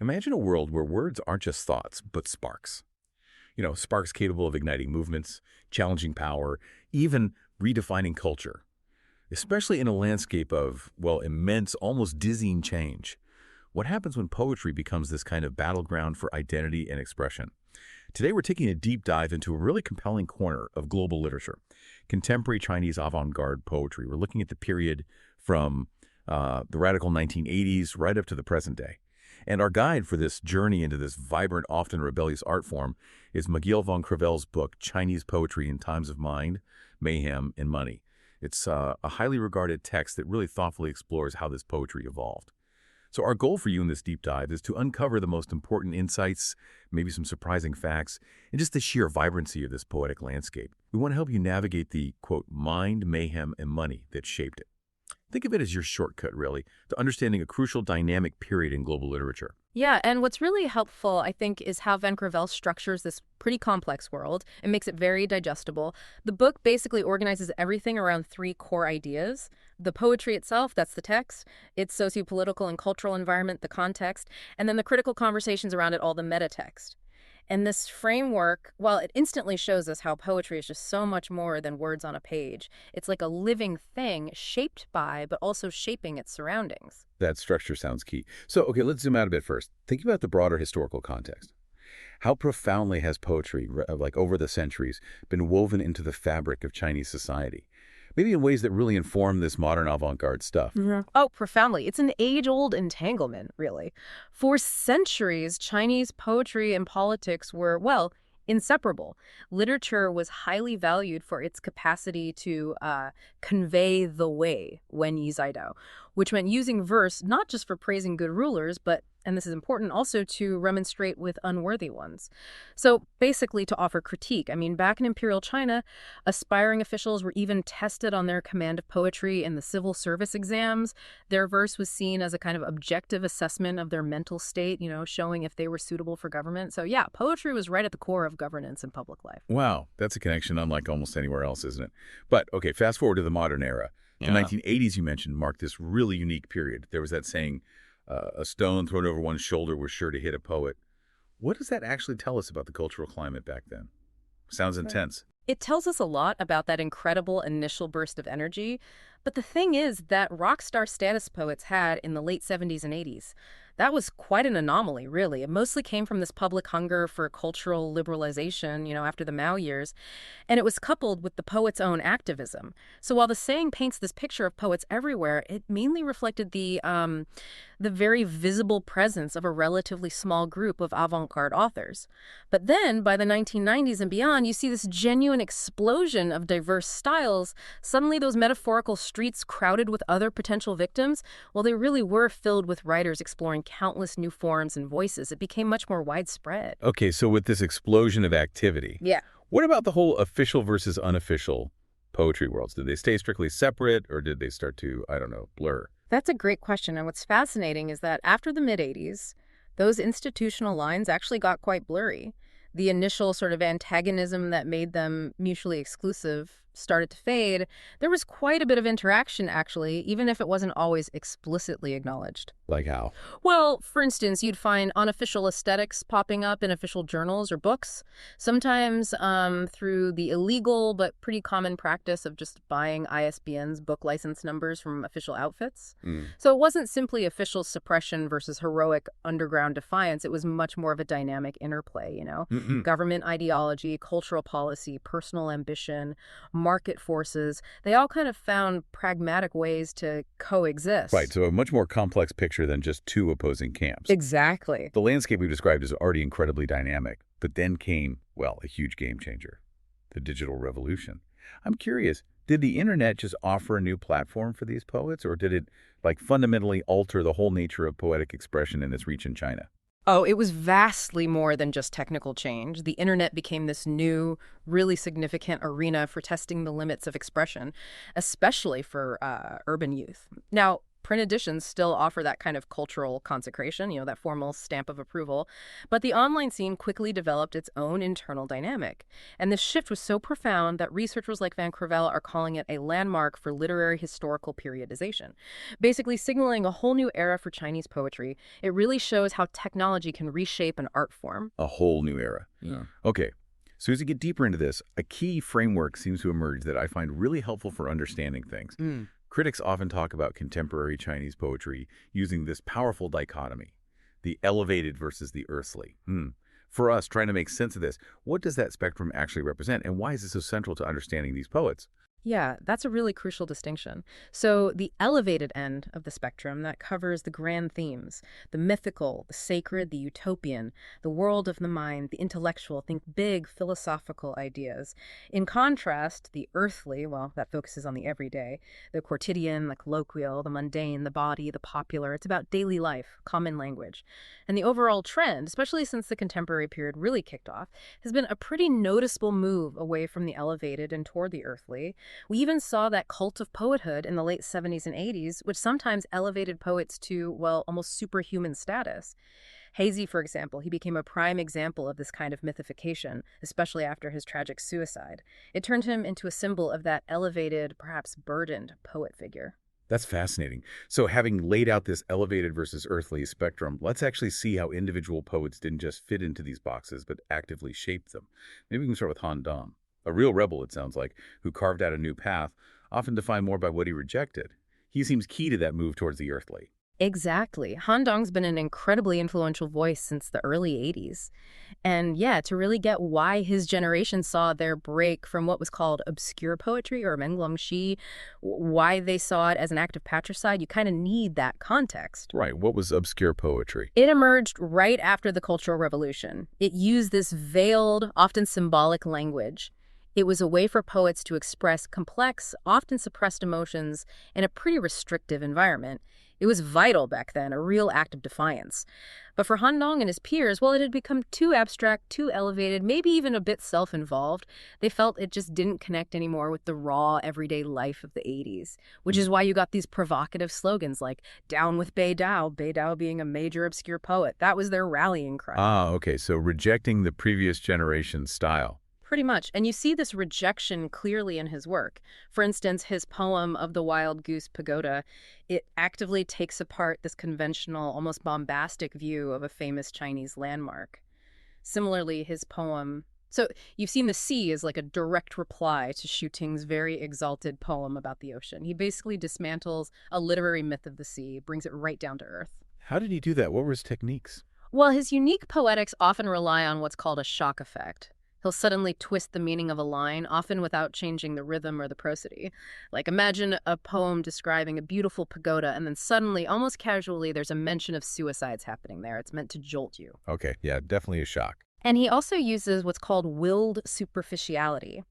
Imagine a world where words aren't just thoughts, but sparks. Sparks capable of igniting movements, challenging power, even redefining culture. Especially in a landscape of, well, immense, almost dizzying change. What happens when poetry becomes this kind of battleground for identity and expression? Today, we're taking a deep dive into a really compelling corner of global literature, contemporary Chinese avant-garde poetry. We're looking at the period from the radical 1980s right up to the present day. And our guide for this journey into this vibrant, often rebellious art form is Maghiel van Crevel's book, Chinese Poetry in Times of Mind, Mayhem and Money. It's a highly regarded text that really thoughtfully explores how this poetry evolved. So our goal for you in this deep dive is to uncover the most important insights, maybe some surprising facts, and just the sheer vibrancy of this poetic landscape. We want to help you navigate the, quote, mind, mayhem, and money that shaped it. Think of it as your shortcut, really, to understanding a crucial dynamic period in global literature. Yeah, and what's really helpful, I think, is how Van Crevel structures this pretty complex world and makes it very digestible. The book basically organizes everything around three core ideas. The poetry itself, that's the text, its socio-political and cultural environment, the context, and then the critical conversations around it, all the metatext. And this framework, while it instantly shows us how poetry is just so much more than words on a page, it's like a living thing shaped by, but also shaping its surroundings. That structure sounds key. So, okay, let's zoom out a bit first. Think about the broader historical context. How profoundly has poetry, like over the centuries, been woven into the fabric of Chinese society? Maybe in ways that really inform this modern avant-garde stuff. Mm-hmm. Oh, profoundly. It's an age-old entanglement, really. For centuries, Chinese poetry and politics were, well, inseparable. Literature was highly valued for its capacity to convey the way, wen yi zai dao, which meant using verse not just for praising good rulers, but, and this is important, also to remonstrate with unworthy ones. So basically to offer critique. I mean, back in imperial China, aspiring officials were even tested on their command of poetry in the civil service exams. Their verse was seen as a kind of objective assessment of their mental state, showing if they were suitable for government. So yeah, poetry was right at the core of governance and public life. Wow, that's a connection unlike almost anywhere else, isn't it? But, okay, fast forward to the modern era. The 1980s, you mentioned, marked this really unique period. There was that saying, a stone thrown over one's shoulder was sure to hit a poet. What does that actually tell us about the cultural climate back then? Sounds intense. It tells us a lot about that incredible initial burst of energy. But the thing is that rock star status poets had in the late 70s and 80s. That was quite an anomaly, really. It mostly came from this public hunger for cultural liberalization, after the Mao years. And it was coupled with the poet's own activism. So while the saying paints this picture of poets everywhere, it mainly reflected the very visible presence of a relatively small group of avant-garde authors. But then, by the 1990s and beyond, you see this genuine explosion of diverse styles. Suddenly, those metaphorical streets crowded with other potential victims, well, they really were filled with writers exploring countless new forms and voices. It became much more widespread. Okay, so with this explosion of activity, what about the whole official versus unofficial poetry worlds? Did they stay strictly separate, or did they start to, blur? That's a great question. And what's fascinating is that after the mid-'80s, those institutional lines actually got quite blurry. The initial sort of antagonism that made them mutually exclusive started to fade. There was quite a bit of interaction, actually, even if it wasn't always explicitly acknowledged. Like how? Well, for instance, you'd find unofficial aesthetics popping up in official journals or books, sometimes through the illegal but pretty common practice of just buying ISBN's book license numbers from official outfits. So it wasn't simply official suppression versus heroic underground defiance. It was much more of a dynamic interplay, Government ideology, cultural policy, personal ambition, market forces, they all kind of found pragmatic ways to coexist. Right, so a much more complex picture than just two opposing camps. Exactly. The landscape we've described is already incredibly dynamic, but then came, well, a huge game changer, the digital revolution. I'm curious, did the internet just offer a new platform for these poets, or did it, fundamentally alter the whole nature of poetic expression and its reach in China? Oh, it was vastly more than just technical change. The internet became this new, really significant arena for testing the limits of expression, especially for urban youth. Now, Print editions still offer that kind of cultural consecration, that formal stamp of approval. But the online scene quickly developed its own internal dynamic. And this shift was so profound that researchers like Van Crevel are calling it a landmark for literary historical periodization, basically signaling a whole new era for Chinese poetry. It really shows how technology can reshape an art form. A whole new era. Yeah. Okay, so as we get deeper into this, a key framework seems to emerge that I find really helpful for understanding things. Critics often talk about contemporary Chinese poetry using this powerful dichotomy, the elevated versus the earthly. For us, trying to make sense of this, what does that spectrum actually represent, and why is it so central to understanding these poets? Yeah, that's a really crucial distinction. So the elevated end of the spectrum that covers the grand themes, the mythical, the sacred, the utopian, the world of the mind, the intellectual, think big philosophical ideas. In contrast, the earthly, well, that focuses on the everyday, the quotidian, the colloquial, the mundane, the body, the popular. It's about daily life, common language. And the overall trend, especially since the contemporary period really kicked off, has been a pretty noticeable move away from the elevated and toward the earthly. We even saw that cult of poethood in the late 70s and 80s, which sometimes elevated poets to, well, almost superhuman status. Haizi, for example, he became a prime example of this kind of mythification, especially after his tragic suicide. It turned him into a symbol of that elevated, perhaps burdened poet figure. That's fascinating. So having laid out this elevated versus earthly spectrum, let's actually see how individual poets didn't just fit into these boxes, but actively shaped them. Maybe we can start with Han Dong. A real rebel, it sounds like, who carved out a new path, often defined more by what he rejected. He seems key to that move towards the earthly. Exactly. Han Dong's been an incredibly influential voice since the early 80s. And yeah, to really get why his generation saw their break from what was called obscure poetry or menglongxi, why they saw it as an act of patricide, you kind of need that context. Right. What was obscure poetry? It emerged right after the Cultural Revolution. It used this veiled, often symbolic language. It was a way for poets to express complex, often suppressed emotions in a pretty restrictive environment. It was vital back then, a real act of defiance. But for Han Dong and his peers, well, it had become too abstract, too elevated, maybe even a bit self-involved. They felt it just didn't connect anymore with the raw, everyday life of the 80s, which is why you got these provocative slogans like, down with Bei Dao being a major obscure poet. That was their rallying cry. Okay, so rejecting the previous generation's style. Pretty much. And you see this rejection clearly in his work. For instance, his poem of the Wild Goose Pagoda, it actively takes apart this conventional, almost bombastic view of a famous Chinese landmark. Similarly, his poem... So you've seen the sea as like a direct reply to Xu Ting's very exalted poem about the ocean. He basically dismantles a literary myth of the sea, brings it right down to earth. How did he do that? What were his techniques? Well, his unique poetics often rely on what's called a shock effect. He'll suddenly twist the meaning of a line, often without changing the rhythm or the prosody. Like, imagine a poem describing a beautiful pagoda, and then suddenly, almost casually, there's a mention of suicides happening there. It's meant to jolt you. Okay, yeah, definitely a shock. And he also uses what's called willed superficiality.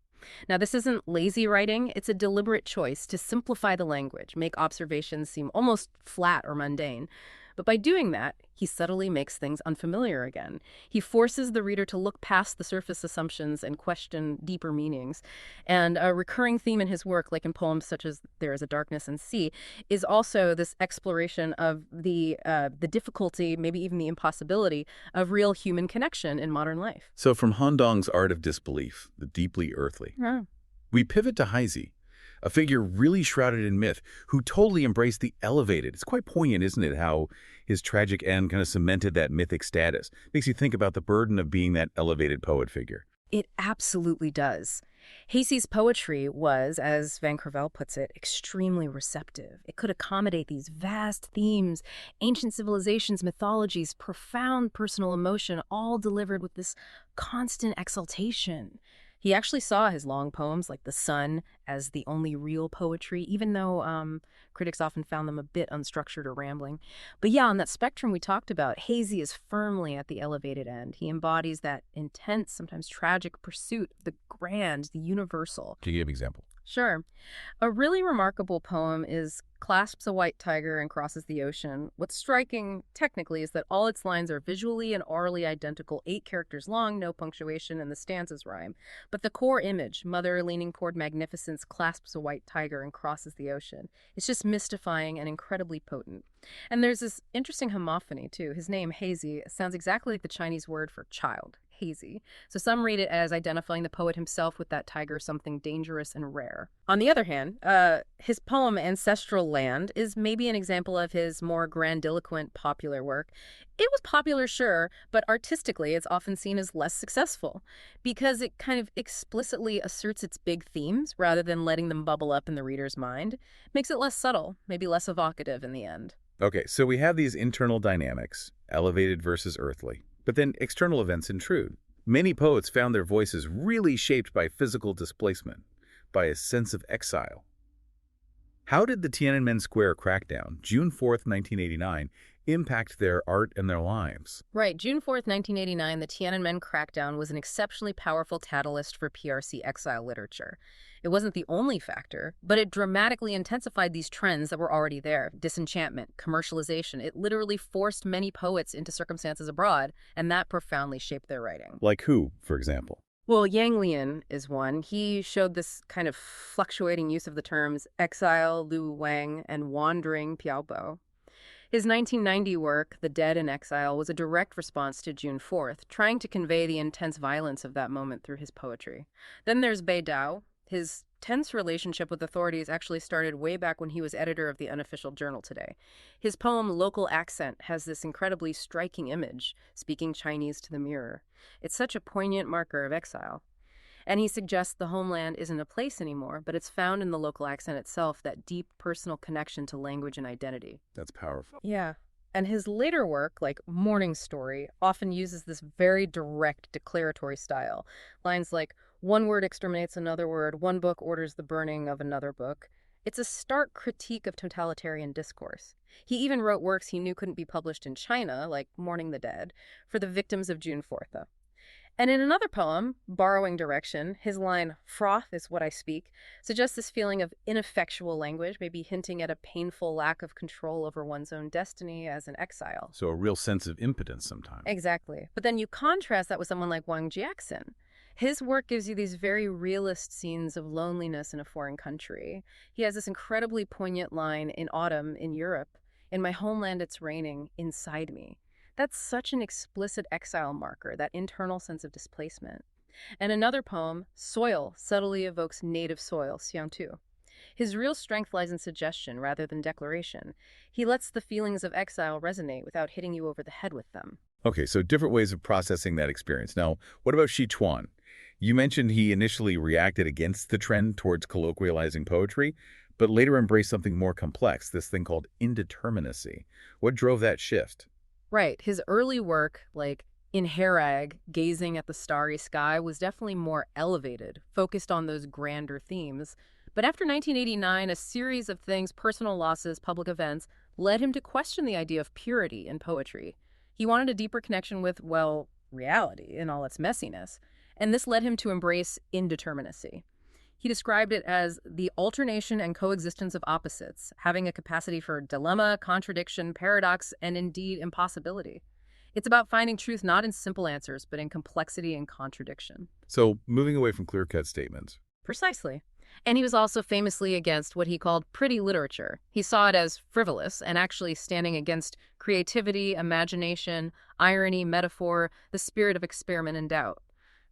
Now, this isn't lazy writing. It's a deliberate choice to simplify the language, make observations seem almost flat or mundane. But by doing that, he subtly makes things unfamiliar again. He forces the reader to look past the surface assumptions and question deeper meanings. And a recurring theme in his work, like in poems such as There is a Darkness and Sea, is also this exploration of the difficulty, maybe even the impossibility, of real human connection in modern life. So from Han Dong's art of disbelief, the deeply earthly, we pivot to Haizi, a figure really shrouded in myth who totally embraced the elevated. It's quite poignant, isn't it, how his tragic end kind of cemented that mythic status. Makes you think about the burden of being that elevated poet figure. It absolutely does. Haizi's poetry was, as Van Crevel puts it, extremely receptive. It could accommodate these vast themes, ancient civilizations, mythologies, profound personal emotion, all delivered with this constant exaltation. He actually saw his long poems, like The Sun, as the only real poetry, even though critics often found them a bit unstructured or rambling. But yeah, on that spectrum we talked about, Haizi is firmly at the elevated end. He embodies that intense, sometimes tragic pursuit of the grand, the universal. Can you give an example? Sure. A really remarkable poem is Clasps a White Tiger and Crosses the Ocean. What's striking, technically, is that all its lines are visually and orally identical, 8 characters long, no punctuation, and the stanzas rhyme. But the core image, mother leaning toward magnificence, clasps a white tiger and crosses the ocean, it's just mystifying and incredibly potent. And there's this interesting homophony, too. His name, Haizi, sounds exactly like the Chinese word for child, Haizi. So some read it as identifying the poet himself with that tiger, something dangerous and rare. On the other hand, his poem Ancestral Land is maybe an example of his more grandiloquent popular work. It was popular, sure, but artistically it's often seen as less successful because it kind of explicitly asserts its big themes rather than letting them bubble up in the reader's mind. Makes it less subtle, maybe less evocative in the end. Okay, so we have these internal dynamics, elevated versus earthly, but then external events intrude. Many poets found their voices really shaped by physical displacement, by a sense of exile. How did the Tiananmen Square crackdown, June 4th, 1989, impact their art and their lives? Right, June 4th, 1989, the Tiananmen crackdown was an exceptionally powerful catalyst for PRC exile literature. It wasn't the only factor, but it dramatically intensified these trends that were already there. Disenchantment, commercialization. It literally forced many poets into circumstances abroad, and that profoundly shaped their writing. Like who, for example? Well, Yang Lian is one. He showed this kind of fluctuating use of the terms exile, Lu Wang, and wandering Piaobo. His 1990 work, The Dead in Exile, was a direct response to June 4th, trying to convey the intense violence of that moment through his poetry. Then there's Bei Dao. His tense relationship with authorities actually started way back when he was editor of the unofficial journal Today. His poem Local Accent has this incredibly striking image, speaking Chinese to the mirror. It's such a poignant marker of exile. And he suggests the homeland isn't a place anymore, but it's found in the local accent itself, that deep personal connection to language and identity. That's powerful. Yeah. And his later work, like Morning Story, often uses this very direct declaratory style. Lines like, one word exterminates another word, one book orders the burning of another book. It's a stark critique of totalitarian discourse. He even wrote works he knew couldn't be published in China, like Mourning the Dead, for the victims of June 4th, though. And in another poem, Borrowing Direction, his line, froth is what I speak, suggests this feeling of ineffectual language, maybe hinting at a painful lack of control over one's own destiny as an exile. So a real sense of impotence sometimes. Exactly. But then you contrast that with someone like Wang Jiaxin. His work gives you these very realist scenes of loneliness in a foreign country. He has this incredibly poignant line in Autumn in Europe, in my homeland it's raining, inside me. That's such an explicit exile marker, that internal sense of displacement. And another poem, Soil, subtly evokes native soil, Xiangtu. His real strength lies in suggestion rather than declaration. He lets the feelings of exile resonate without hitting you over the head with them. Okay, so different ways of processing that experience. Now, what about Shi Chuan? You mentioned he initially reacted against the trend towards colloquializing poetry, but later embraced something more complex, this thing called indeterminacy. What drove that shift? Right. His early work, like in Herag, Gazing at the Starry Sky, was definitely more elevated, focused on those grander themes. But after 1989, a series of things, personal losses, public events, led him to question the idea of purity in poetry. He wanted a deeper connection with, well, reality in all its messiness. And this led him to embrace indeterminacy. He described it as the alternation and coexistence of opposites, having a capacity for dilemma, contradiction, paradox, and indeed impossibility. It's about finding truth not in simple answers, but in complexity and contradiction. So, moving away from clear-cut statements. Precisely. And he was also famously against what he called pretty literature. He saw it as frivolous and actually standing against creativity, imagination, irony, metaphor, the spirit of experiment and doubt.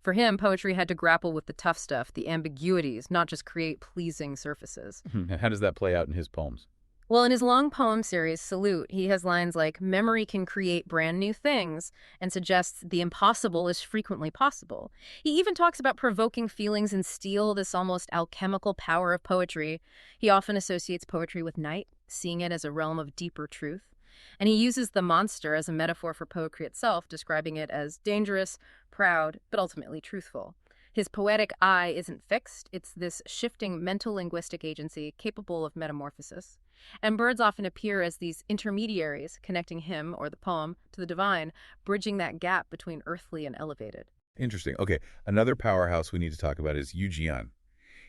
For him, poetry had to grapple with the tough stuff, the ambiguities, not just create pleasing surfaces. How does that play out in his poems? Well, in his long poem series, Salute, he has lines like, memory can create brand new things, and suggests the impossible is frequently possible. He even talks about provoking feelings in steel, this almost alchemical power of poetry. He often associates poetry with night, seeing it as a realm of deeper truth. And he uses the monster as a metaphor for poetry itself, describing it as dangerous, proud, but ultimately truthful. His poetic I isn't fixed. It's this shifting mental linguistic agency capable of metamorphosis. And birds often appear as these intermediaries connecting him, or the poem, to the divine, bridging that gap between earthly and elevated. Interesting. Okay, another powerhouse we need to talk about is Yu Jian.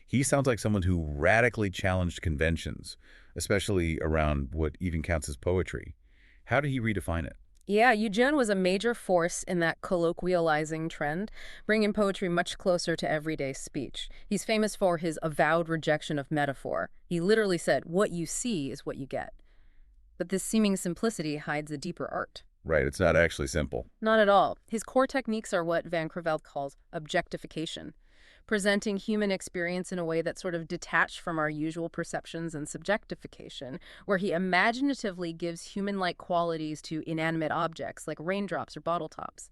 He sounds like someone who radically challenged conventions, especially around what even counts as poetry. How did he redefine it? Yeah, Yu Jian was a major force in that colloquializing trend, bringing poetry much closer to everyday speech. He's famous for his avowed rejection of metaphor. He literally said, "What you see is what you get." But this seeming simplicity hides a deeper art. Right, it's not actually simple. Not at all. His core techniques are what Van Crevel calls objectification, presenting human experience in a way that's sort of detached from our usual perceptions, and subjectification, where he imaginatively gives human-like qualities to inanimate objects like raindrops or bottle tops.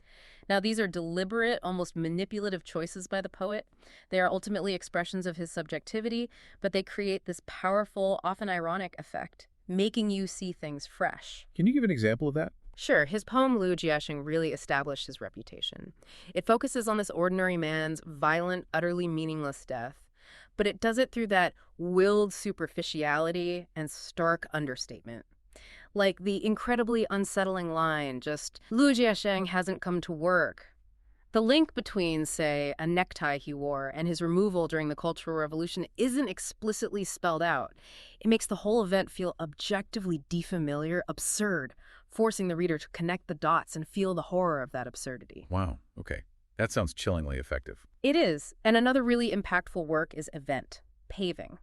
Now, these are deliberate, almost manipulative choices by the poet. They are ultimately expressions of his subjectivity, but they create this powerful, often ironic effect, making you see things fresh. Can you give an example of that? Sure, his poem Lu Jiasheng really established his reputation. It focuses on this ordinary man's violent, utterly meaningless death, but it does it through that willed superficiality and stark understatement. Like the incredibly unsettling line, just, "Lu Jiasheng hasn't come to work." The link between, say, a necktie he wore and his removal during the Cultural Revolution isn't explicitly spelled out. It makes the whole event feel objectively defamiliar, absurd, forcing the reader to connect the dots and feel the horror of that absurdity. Wow, okay. That sounds chillingly effective. It is. And another really impactful work is Event, Paving.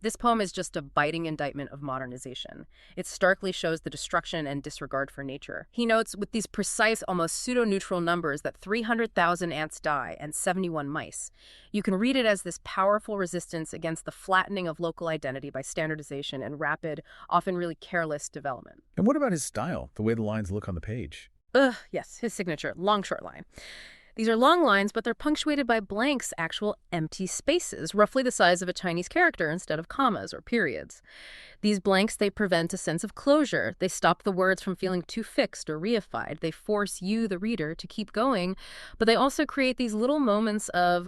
This poem is just a biting indictment of modernization. It starkly shows the destruction and disregard for nature. He notes with these precise, almost pseudo-neutral numbers that 300,000 ants die and 71 mice. You can read it as this powerful resistance against the flattening of local identity by standardization and rapid, often really careless development. And what about his style, the way the lines look on the page? Yes, his signature, long, short line. These are long lines, but they're punctuated by blanks, actual empty spaces, roughly the size of a Chinese character instead of commas or periods. These blanks, they prevent a sense of closure. They stop the words from feeling too fixed or reified. They force you, the reader, to keep going, but they also create these little moments of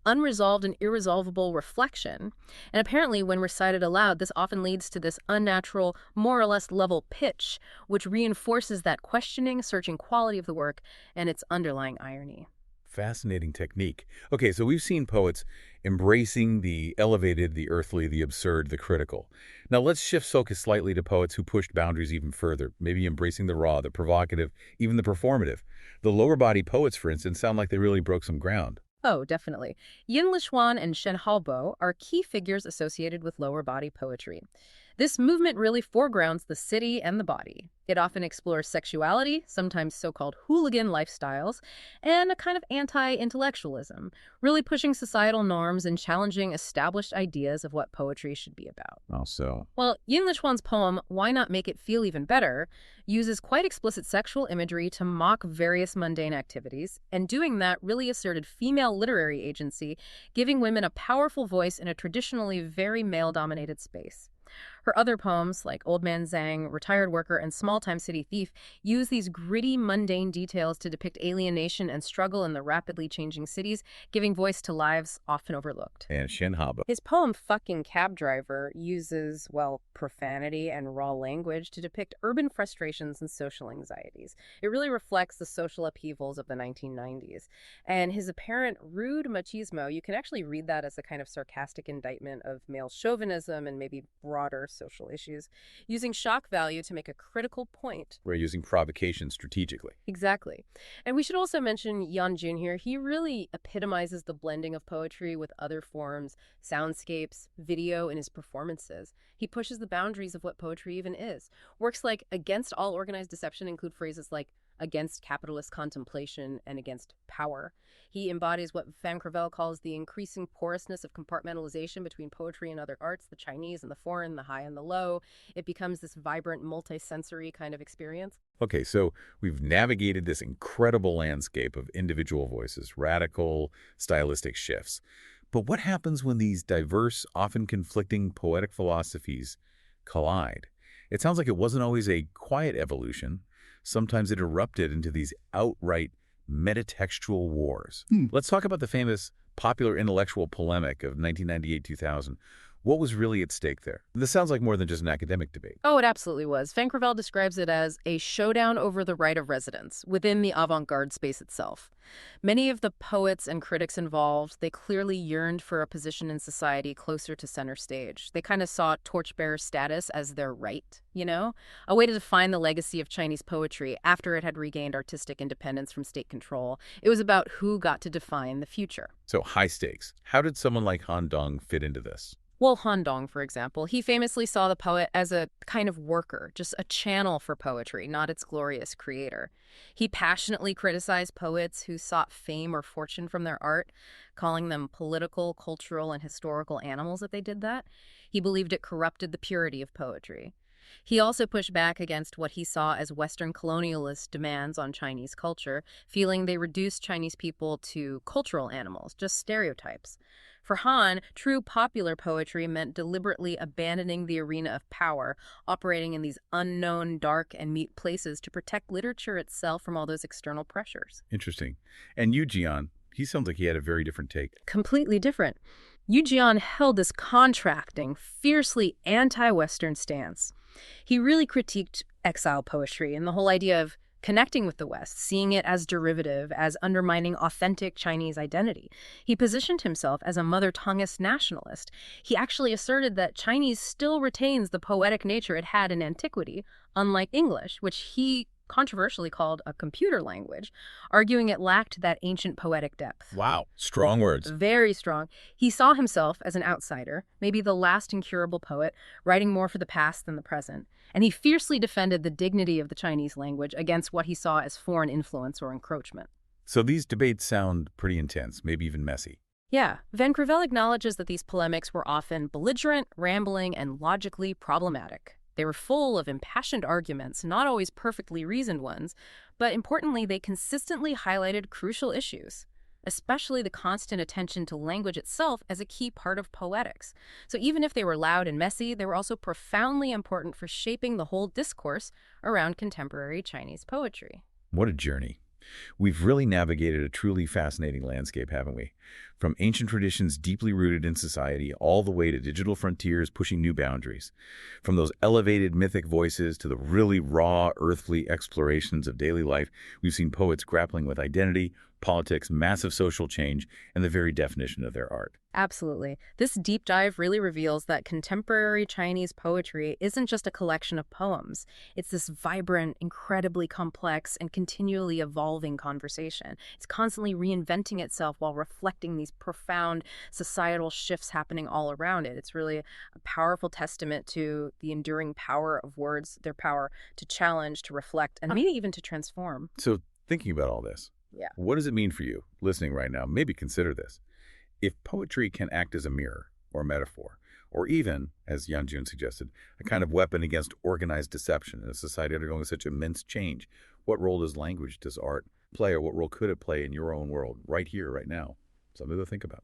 unresolved and irresolvable reflection. And apparently, when recited aloud, this often leads to this unnatural, more or less level pitch, which reinforces that questioning, searching quality of the work and its underlying irony. Fascinating technique. Okay, so we've seen poets embracing the elevated, the earthly, the absurd, the critical. Now let's shift focus slightly to poets who pushed boundaries even further, maybe embracing the raw, the provocative, even the performative. The lower body poets, for instance, sound like they really broke some ground. Oh, definitely. Yin Lishuan and Shen Haobo are key figures associated with lower body poetry. This movement really foregrounds the city and the body. It often explores sexuality, sometimes so-called hooligan lifestyles, and a kind of anti-intellectualism, really pushing societal norms and challenging established ideas of what poetry should be about. Also, Well, Yin Lishuan's poem, Why Not Make It Feel Even Better, uses quite explicit sexual imagery to mock various mundane activities, and doing that really asserted female literary agency, giving women a powerful voice in a traditionally very male-dominated space. Her other poems, like Old Man Zhang, Retired Worker, and Small-Time City Thief, use these gritty, mundane details to depict alienation and struggle in the rapidly changing cities, giving voice to lives often overlooked. and Shen Haba. His poem Fucking Cab Driver uses, well, profanity and raw language to depict urban frustrations and social anxieties. It really reflects the social upheavals of the 1990s. And his apparent rude machismo, you can actually read that as a kind of sarcastic indictment of male chauvinism and maybe broader social issues, using shock value to make a critical point. We're using provocation strategically. Exactly. And we should also mention Yan Jun here. He really epitomizes the blending of poetry with other forms, soundscapes, video in his performances. He pushes the boundaries of what poetry even is. Works like Against All Organized Deception include phrases like against capitalist contemplation and against power. He embodies what Van Crevel calls the increasing porousness of compartmentalization between poetry and other arts, the Chinese and the foreign, the high and the low. It becomes this vibrant, multi-sensory kind of experience. Okay, so we've navigated this incredible landscape of individual voices, radical stylistic shifts. But what happens when these diverse, often conflicting poetic philosophies collide? It sounds like it wasn't always a quiet evolution. Sometimes it erupted into these outright metatextual wars. Let's talk about the famous popular intellectual polemic of 1998-2000. What was really at stake there? This sounds like more than just an academic debate. Oh, it absolutely was. Van Crevel describes it as a showdown over the right of residence within the avant-garde space itself. Many of the poets and critics involved, they clearly yearned for a position in society closer to center stage. They kind of saw torchbearer status as their right, a way to define the legacy of Chinese poetry after it had regained artistic independence from state control. It was about who got to define the future. So high stakes. How did someone like Han Dong fit into this? Well, Han Dong, for example, he famously saw the poet as a kind of worker, just a channel for poetry, not its glorious creator. He passionately criticized poets who sought fame or fortune from their art, calling them political, cultural, and historical animals if they did that. He believed it corrupted the purity of poetry. He also pushed back against what he saw as Western colonialist demands on Chinese culture, feeling they reduced Chinese people to cultural animals, just stereotypes. For Han, true popular poetry meant deliberately abandoning the arena of power, operating in these unknown, dark, and mute places to protect literature itself from all those external pressures. Interesting. And Yu Jian, he sounds like he had a very different take. Completely different. Yu Jian held this contracting, fiercely anti-Western stance. He really critiqued exile poetry and the whole idea of connecting with the West, seeing it as derivative, as undermining authentic Chinese identity. He positioned himself as a mother-tongueist nationalist. He actually asserted that Chinese still retains the poetic nature it had in antiquity, unlike English, which he controversially called a computer language, arguing it lacked that ancient poetic depth. Wow. Strong words. Very strong. He saw himself as an outsider, maybe the last incurable poet, writing more for the past than the present. And he fiercely defended the dignity of the Chinese language against what he saw as foreign influence or encroachment. So these debates sound pretty intense, maybe even messy. Yeah, Van Crevel acknowledges that these polemics were often belligerent, rambling, and logically problematic. They were full of impassioned arguments, not always perfectly reasoned ones, but importantly, they consistently highlighted crucial issues, especially the constant attention to language itself as a key part of poetics. So even if they were loud and messy, they were also profoundly important for shaping the whole discourse around contemporary Chinese poetry. What a journey. We've really navigated a truly fascinating landscape, haven't we? From ancient traditions deeply rooted in society all the way to digital frontiers pushing new boundaries. From those elevated mythic voices to the really raw, earthly explorations of daily life, we've seen poets grappling with identity, politics, massive social change, and the very definition of their art. Absolutely. This deep dive really reveals that contemporary Chinese poetry isn't just a collection of poems. It's this vibrant, incredibly complex, and continually evolving conversation. It's constantly reinventing itself while reflecting these profound societal shifts happening all around it. It's really a powerful testament to the enduring power of words, their power to challenge, to reflect, and maybe even to transform. So thinking about all this, what does it mean for you, listening right now? Maybe consider this. If poetry can act as a mirror or a metaphor, or even, as Yan Jun suggested, a kind of weapon against organized deception in a society undergoing such immense change, what role does language, does art play, or what role could it play in your own world, right here, right now? Something to think about.